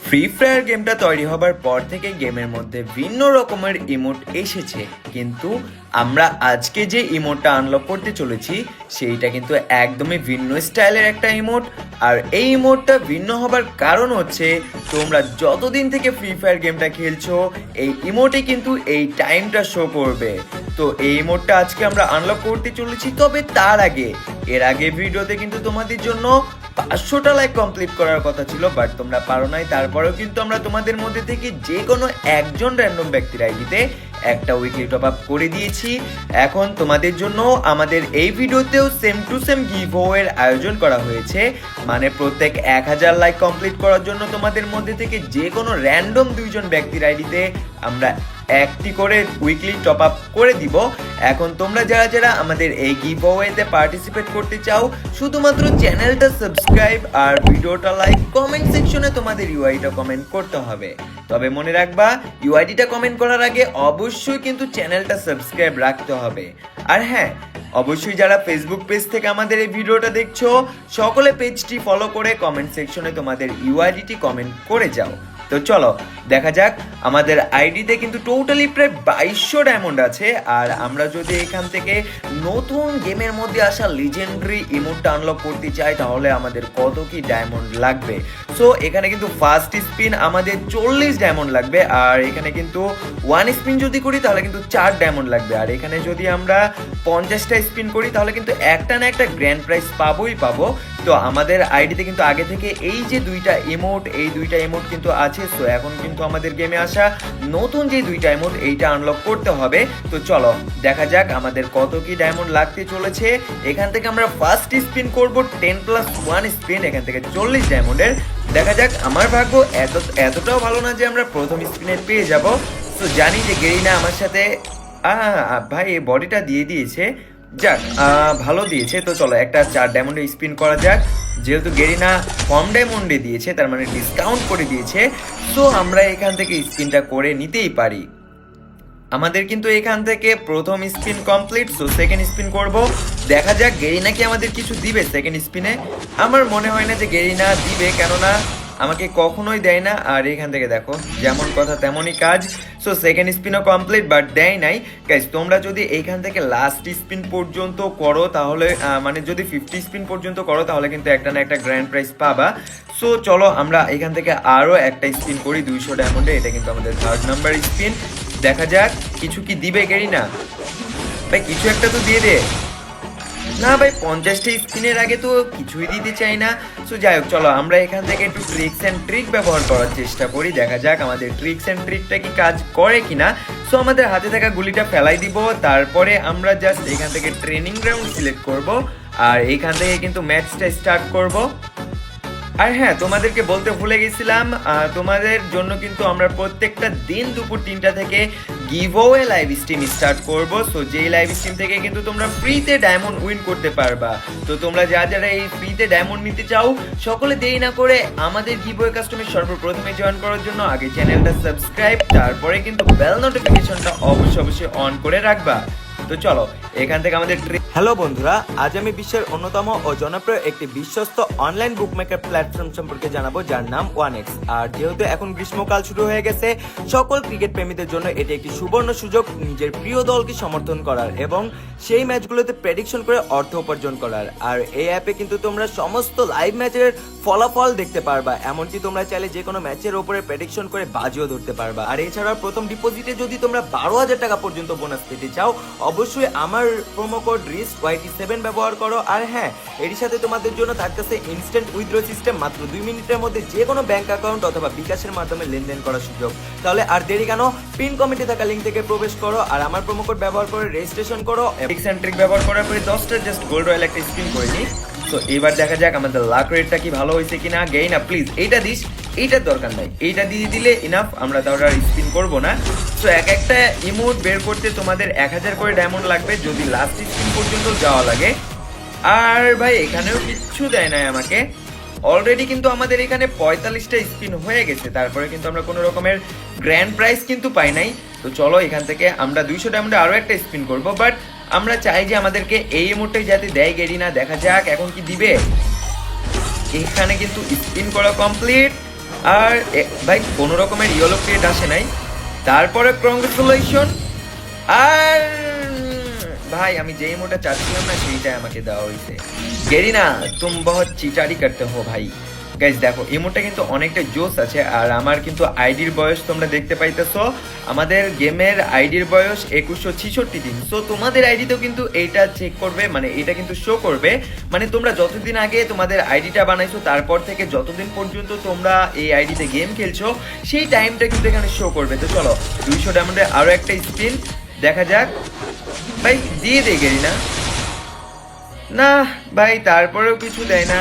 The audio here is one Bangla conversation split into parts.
ফ্রি ফায়ার গেমটা তৈরি হবার পর থেকে গেমের মধ্যে ভিন্ন রকমের ইমোট এসেছে, কিন্তু আমরা আজকে যে ইমোটটা আনলক করতে চলেছি সেইটা কিন্তু একদমই ভিন্ন স্টাইলের একটা ইমোট। আর এই ইমোটটা ভিন্ন হবার কারণ হচ্ছে তোমরা যতদিন থেকে ফ্রি ফায়ার গেমটা খেলছো এই ইমোটে কিন্তু এই টাইমটা শো করবে। তো এই ইমোটটা আজকে আমরা আনলক করতে চলেছি, তবে তার আগে এর আগে ভিডিওতে কিন্তু তোমাদের জন্য 500টা লাইক কমপ্লিট করার কথা ছিল, বাট তোমরা পারো নাই। তারপরেও কিন্তু আমরা তোমাদের মধ্যে থেকে যে কোনো একজন র্যান্ডম ব্যক্তির আইডিতে একটা উইকলি টপ আপ করে দিয়েছি। এখন তোমাদের জন্য আমাদের এই ভিডিওতেও সেম টু সেম গিভওয়ের আয়োজন করা হয়েছে, মানে প্রত্যেক 1000 লাইক কমপ্লিট করার জন্য তোমাদের মধ্যে থেকে যে কোনো র্যান্ডম 2জন ব্যক্তির আইডিতে আমরা একটি করে উইকলি টপ আপ করে দিব। এখন তোমরা যারা যারা আমাদের এই গিভওয়েতে পার্টিসিপেট করতে চাও, শুধুমাত্র চ্যানেলটা সাবস্ক্রাইব আর ভিডিওটা লাইক, কমেন্ট সেকশনে তোমাদের ইউআইডিটা কমেন্ট করতে হবে। তবে মনে রাখবা, ইউআইডিটা কমেন্ট করার আগে অবশ্যই কিন্তু চ্যানেলটা সাবস্ক্রাইব রাখতে হবে। আর হ্যাঁ, অবশ্যই যারা ফেসবুক পেজ থেকে আমাদের এই ভিডিওটা দেখছো, সকলে পেজটি ফলো করে কমেন্ট সেকশনে তোমাদের ইউআইডিটি কমেন্ট করে যাও। তো চলো দেখা যাক। আমাদের আইডিতে কিন্তু টোটালি প্রায় 2200 ডায়মন্ড আছে। আর আমরা যদি এখান থেকে নতুন গেমের মধ্যে আসা লিজেন্ডারি ইমোটটা আনলক করতে চাই তাহলে আমাদের কত কি ডায়মন্ড লাগবে। সো এখানে কিন্তু ফার্স্ট স্পিন আমাদের 40 ডায়মন্ড লাগবে, আর এখানে কিন্তু 1 স্পিন যদি করি তাহলে কিন্তু 4 ডায়মন্ড লাগবে। আর এখানে যদি আমরা 50টা স্পিন করি তাহলে কিন্তু একটা না একটা গ্র্যান্ড প্রাইজ পাবো। তো আমাদের আইডিতে কিন্তু আগে থেকে এই যে এই দুইটা ইমোট কিন্তু আছে। সো এখন কিন্তু আমাদের গেমে আসা নতুন যে দুইটা ইমোট এইটা আনলক করতে হবে। তো চলো দেখা যাক আমাদের কত কি ডায়মন্ড লাগতে চলেছে। এখান থেকে আমরা ফার্স্ট স্পিন করব 10+1 স্পিন, এখান থেকে 40 ডায়মন্ডের। দেখা যাক, আমার ভাগ্য এতটাও ভালো না যে আমরা প্রথম স্পিনে পেয়ে যাব। তো জানি যে গেরিনা আমার সাথে ভাই এই বডিটা দিয়ে দিয়েছে, যাক ভালো দিয়েছে। তো চলো একটা 4 ডায়মন্ডে স্পিন করা যাক। যেহেতু গেরিনা কম ডায়মন্ডে দিয়েছে, তার মানে ডিসকাউন্ট করে দিয়েছে, তো আমরা এখান থেকে স্পিনটা করে নিতেই পারি। আমাদের কিন্তু এখান থেকে প্রথম spin complete. So second spin করব, দেখা যাক গেরিনা কি আমাদের কিছু দিবে সেকেন্ড স্পিনে। আমার মনে হয় না যে গেরিনা দিবে, কেননা আমাকে কখনোই দেয় না। আর এখান থেকে দেখো, যেমন কথা তেমনই কাজ। সো সেকেন্ড স্পিনও কমপ্লিট, বাট দেয় নাই। গাইস, তোমরা যদি এইখান থেকে লাস্ট স্পিন পর্যন্ত করো তাহলে মানে যদি 50 স্পিন পর্যন্ত করো তাহলে কিন্তু একটা না একটা গ্র্যান্ড প্রাইজ পাবা। সো চলো আমরা এখান থেকে আরও একটা স্পিন করি 200 ডায়মন্ডে। এটা কিন্তু আমাদের 3rd নাম্বার স্পিন। দেখা যাক কিছু কি দিবে গেরিনা। ভাই কিছু একটা তো দিয়ে দে না ভাই, 50টা স্পিনের আগে তো কিছুই দিতে চাই না। সো যাই হোক, চলো আমরা এখান থেকে একটু ট্রিক্স অ্যান্ড ট্রিক ব্যবহার করার চেষ্টা করি। দেখা যাক আমাদের ট্রিক্স অ্যান্ড ট্রিকটা কি কাজ করে কিনা। সো আমাদের হাতে থাকা গুলিটা ফেলাই দিব, তারপরে আমরা জাস্ট এখান থেকে ট্রেনিং গ্রাউন্ড সিলেক্ট করব, আর এইখান থেকে কিন্তু ম্যাচটা স্টার্ট করব। আর হ্যাঁ, তোমাদেরকে বলতে ভুলে গেছিলাম, তোমাদের জন্য কিন্তু আমরা প্রত্যেকটা দিন দুপুর 3টা থেকে গিভওয়ে লাইভ স্ট্রিম স্টার্ট করব। সো যেই লাইভ স্ট্রিম থেকে কিন্তু তোমরা ফ্রিতে ডায়মন্ড উইন করতে পারবা। তো তোমরা যারা এই ফ্রিতে ডায়মন্ড নিতে চাও, সকলে দেরি না করে আমাদের গিভওয়ে কাস্টমে সর্বপ্রথমে জয়েন করার জন্য আগে চ্যানেলটা সাবস্ক্রাইব, তারপরে কিন্তু বেল নোটিফিকেশনটা অবশ্যই অন করে রাখবা। তো চলো এখান থেকে আমাদের হ্যালো বন্ধুরা, আজ আমি বিশ্বের অন্যতম ও জনপ্রিয় একটি বিশ্বস্ত অনলাইন বুকমেকার প্ল্যাটফর্ম সম্পর্কে জানাবো, যার নাম 1x। আর যেহেতু এখন গ্রীষ্মকাল শুরু হয়ে গেছে, সকল ক্রিকেট প্রেমীদের জন্য এটি একটি সুবর্ণ সুযোগ নিজের প্রিয় দলকে সমর্থন করার এবং সেই ম্যাচগুলোতে প্রেডিকশন করে অর্থ উপার্জন করার। আর এই অ্যাপে কিন্তু তোমরা সমস্ত লাইভ ম্যাচের ফলাফল দেখতে পারবা, এমনকি তোমরা চাইলে যে কোনো ম্যাচের উপরে প্রেডিকশন করে বাজিও ধরতে পারবা। আর এছাড়াও প্রথম ডিপোজিটে যদি তোমরা 12,000 টাকা পর্যন্ত বোনাস পেতে চাও, অবশ্যই আমার প্রোমো কোড RISK-YT7 ব্যবহার করো। আর হ্যাঁ, এর সাথে তোমাদের জন্য থাকতেছে ইনস্ট্যান্ট উইথড্র সিস্টেম, মাত্র 2 মিনিটের মধ্যে যে কোনো ব্যাংক অ্যাকাউন্ট অথবা বিকাশের মাধ্যমে লেনদেন করার সুযোগ। তাহলে আর দেরি কেন, পিন কমেন্টে থাকা লিঙ্ক থেকে প্রবেশ করো আর আমার প্রোমো কোড ব্যবহার করে রেজিস্ট্রেশন করো। ট্রিক ব্যবহার করার পরে 10টা জাস্ট গোল্ড রয়্যাল একটা স্পিন করে নিই। তো এবার দেখা যাক আমাদের লাক রেটটা কি ভালো হয়েছে কিনা। গেইনা প্লিজ এইটা দিস, এইটার দরকার নাই, এইটা দিয়ে দিলে ইনাফ, আমরা তাহলে আর স্পিন করবো না। তো একটা ইমোট বের করতে তোমাদের 1000 করে ডায়মন্ড লাগবে যদি লাস্ট স্পিন পর্যন্ত যাওয়া লাগে। আর ভাই এখানেও কিচ্ছু দেয় নাই আমাকে। অলরেডি কিন্তু আমাদের এখানে 45টা স্পিন হয়ে গেছে, তারপরে কিন্তু আমরা কোনো রকমের গ্র্যান্ড প্রাইজ কিন্তু পাই নাই। তো চলো এখান থেকে আমরা 200 ডায়মন্ডে আরও একটা স্পিন করবো, বাট আমরা চাই যে আমাদেরকে এই ইমোটটাই যাতে দেয় গেরিনা। দেখা যাক এখন কি দিবে। এখানে কিন্তু স্পিন করা কমপ্লিট। আর ভাই কোনো রকমের ইয়েলো ক্রিয়েট আসে নাই, তারপরে কংগ্রেচুলেশন। আর ভাই আমি যেই ইমোটটা চাচ্ছিলাম না সেইটাই আমাকে দেওয়া হয়েছে। গেরিনা তুম বহুত চিটারি করতে হো ভাই। গাইজ দেখো ইমোটটা কিন্তু অনেকটা জোস আছে, আর আমার কিন্তু আইডির বয়স তোমরা দেখতে পাইতেছো, আমাদের গেমের আইডির বয়স 2166 দিন। সো তোমাদের আইডিতেও কিন্তু এইটা চেক করবে, মানে এটা কিন্তু শো করবে, মানে তোমরা যতদিন আগে তোমাদের আইডিটা বানাইছো তারপর থেকে যতদিন পর্যন্ত তোমরা এই আইডিতে গেম খেলছো সেই টাইমটা কিন্তু এখানে শো করবে। তো চলো 200 ডায়মন্ডে আরো একটা স্পিন দেখা যাক। ভাই দিয়ে দে গেরিনা। না ভাই তারপরেও কিছু দেয় না।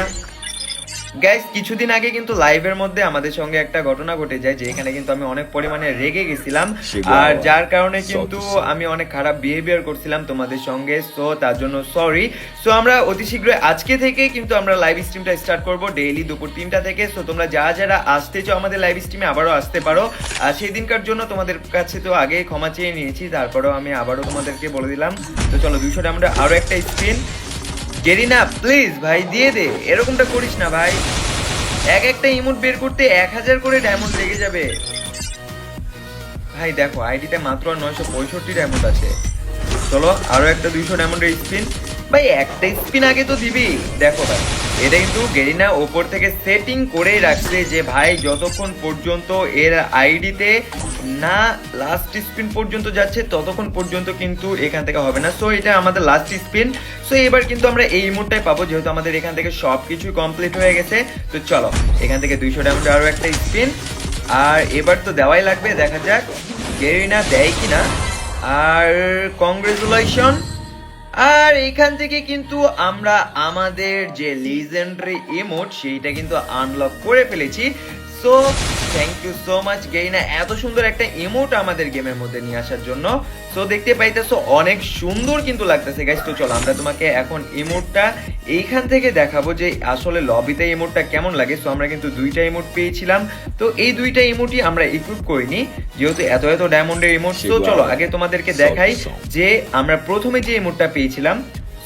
গাইস কিছুদিন আগে কিন্তু লাইভের মধ্যে আমাদের সঙ্গে একটা ঘটনা ঘটে যায়, যে এখানে কিন্তু আমি অনেক পরিমাণে রেগে গেছিলাম, আর যার কারণে কিন্তু আমি অনেক খারাপ বিহেভিয়ার করছিলাম তোমাদের সঙ্গে। সো তার জন্য সরি। সো আমরা অতি শীঘ্রই আজকে থেকে কিন্তু আমরা লাইভ স্ট্রিমটা স্টার্ট করব ডেইলি দুপুর 3টা থেকে। সো তোমরা যারা আসতে চাও আমাদের লাইভ স্ট্রিমে আবারও আসতে পারো। আর সেই দিনকার জন্য তোমাদের কাছে তো আগে ক্ষমা চেয়ে নিয়েছি, তারপরেও আমি আবারও তোমাদেরকে বলে দিলাম। তো চলো 200 আমরা আরো একটা স্পিন। গেরিনা প্লিজ ভাই দিয়ে দে, এরকমটা করিস না ভাই, একটা ইমোট বের করতে 1000 করে ডায়মন্ড লেগে যাবে ভাই। দেখো আইডিতে মাত্র 965 ডায়মন্ড আছে। চলো আরো একটা 200 ডায়মন্ডের স্পিন। ভাই একটা স্পিন আগে তো দিবি। দেখো ভাই এটা কিন্তু গেরিনা ওপর থেকে সেটিং করেই রাখছে যে ভাই যতক্ষণ পর্যন্ত এর আইডিতে না লাস্ট স্পিন পর্যন্ত যাচ্ছে ততক্ষণ পর্যন্ত কিন্তু এখান থেকে হবে না। সো এটা আমাদের লাস্ট স্পিন। সো এবার কিন্তু আমরা এই ইমোটটাই পাবো, যেহেতু আমাদের এখান থেকে সব কিছুই কমপ্লিট হয়ে গেছে। তো চলো এখান থেকে 200 ডায়মন্ড আরো একটা স্পিন, আর এবার তো দেওয়াই লাগবে, দেখা যাক গেরিনা দেয় কিনা। আর কংগ্রেচুলেশন। আর এখান থেকে কিন্তু আমরা আমাদের যে লিজেন্ডারি ইমোট সেইটা কিন্তু আনলক করে ফেলেছি। So thank you so much গেরিনা, এত সুন্দর একটা ইমোট আমাদের গেমের মধ্যে নিয়ে আসার জন্য। সো দেখতে পাইতেছো অনেক সুন্দর কিন্তু লাগতেছে গাইস। তো চলো আমরা তোমাকে এখন ইমোটটা এইখান থেকে দেখাবো যে আসলে লবিতে ইমোটটা কেমন লাগে। সো আমরা কিন্তু 2টা ইমোট পেয়েছিলাম, তো এই 2টা ইমোটই আমরা ইকুইপ করিনি যেহেতু এত ডায়মন্ডের ইমোট। তো চলো আগে তোমাদেরকে দেখাই যে আমরা প্রথমে যে ইমোটটা পেয়েছিলাম।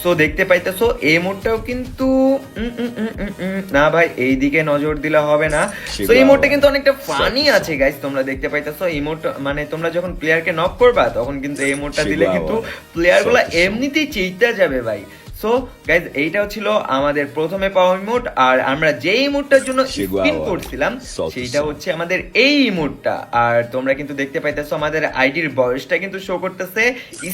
সো দেখতে পাইতেছো এই মোডটাও কিন্তু না ভাই এইদিকে নজর দিলে হবে না। সো এই মোডটা কিন্তু অনেকটা ফানি আছে গাইস, তোমরা দেখতে পাইতেছো এই মোড, মানে তোমরা যখন প্লেয়ারকে নক করবা তখন কিন্তু এই মোডটা দিলে কিন্তু প্লেয়ারগুলো এমনিতেই চেইতে যাবে ভাই। সো গাইজ এইটাও ছিল আমাদের প্রথমে পাওয়া ইমোট, আর আমরা যে ইমোটটার জন্য স্পিন করছিলাম সেইটা হচ্ছে আমাদের এই ইমোটটা। আর তোমরা কিন্তু দেখতে পাইতেছো আমাদের আইডির বয়সটা কিন্তু শো করতেছে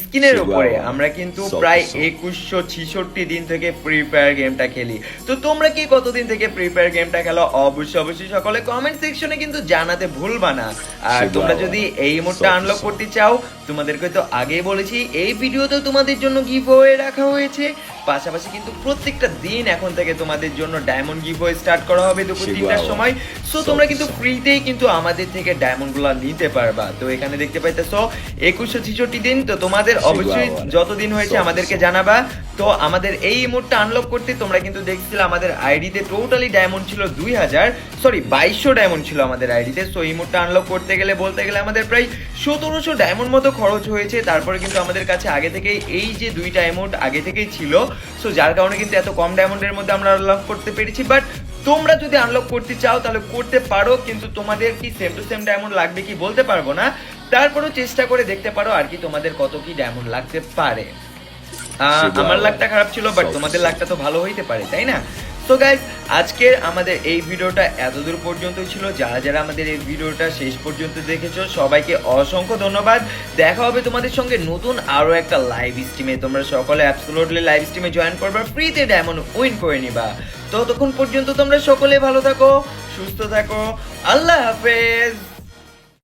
স্ক্রিনের উপরে। আমরা কিন্তু প্রায় 2166 দিন থেকে ফ্রি ফায়ার গেমটা খেলি। তো তোমরা কি কতদিন থেকে ফ্রি ফায়ার গেমটা খেলো অবশ্যই সকলে কমেন্ট সেকশনে কিন্তু জানাতে ভুলবা না। আর তোমরা যদি এই ইমোটটা আনলক করতে চাও, তোমাদেরকে তো আগেই বলেছি এই ভিডিওতে তোমাদের জন্য গিভঅ্যাওয়ে রাখা হয়েছে, পাশাপাশি কিন্তু প্রত্যেকটা দিন এখন থেকে তোমাদের জন্য ডায়মন্ড গিভঅ্যাওয়ে স্টার্ট করা হবে দুপুর 3টার সময়। সো তোমরা কিন্তু ফ্রিতেই কিন্তু আমাদের থেকে ডায়মন্ডগুলো নিতে পারবা। তো এখানে দেখতে পাইতেছো 2166 দিন। তো তোমাদের অবশ্যই যতদিন হয়েছে আমাদেরকে জানাবা। তো আমাদের এই ইমোটটা আনলক করতে তোমরা কিন্তু দেখছিলে আমাদের আইডিতে টোটালি ডায়মন্ড ছিল 2200 ডায়মন্ড ছিল আমাদের আইডিতে। সো ইমোটটা আনলক করতে গেলে বলতে গেলে আমাদের প্রায় 1700 ডায়মন্ড মতো খরচ হয়েছে। তারপরে কিন্তু আমাদের কাছে আগে থেকেই এই যে 2টা ইমোট আগে থেকেই ছিল, সো যার কারণে কিন্তু এত কম ডায়মন্ডের মধ্যে আমরা আনলক করতে পেরেছি। বাট তোমরা যদি আনলক করতে চাও তাহলে করতে পারো, কিন্তু তোমাদের কি সেম টু সেম ডায়মন্ড লাগবে কি বলতে পারবো না, তারপরেও চেষ্টা করে দেখতে পারো আর কি তোমাদের কত কি ডায়মন্ড লাগতে পারে। আমার লাকটা খারাপ ছিল, বাট তোমাদের লাকটা তো ভালো হইতে পারে, তাই না? তো গাইজ আজকের আমাদের এই ভিডিওটা এতদূর পর্যন্তই ছিল। যারা আমাদের এই ভিডিওটা শেষ পর্যন্ত দেখেছো সবাইকে অসংখ্য ধন্যবাদ। দেখা হবে তোমাদের সঙ্গে নতুন আরো একটা লাইভ স্ট্রিমে। তোমরা সকলে অ্যাবসলিউটলি লাইভ স্ট্রিমে জয়েন করবা, ফ্রিতে ডায়মন্ড উইন করে নিবা। ততক্ষণ পর্যন্ত তোমরা সকলে ভালো থাকো, সুস্থ থাকো, আল্লাহ হাফেজ।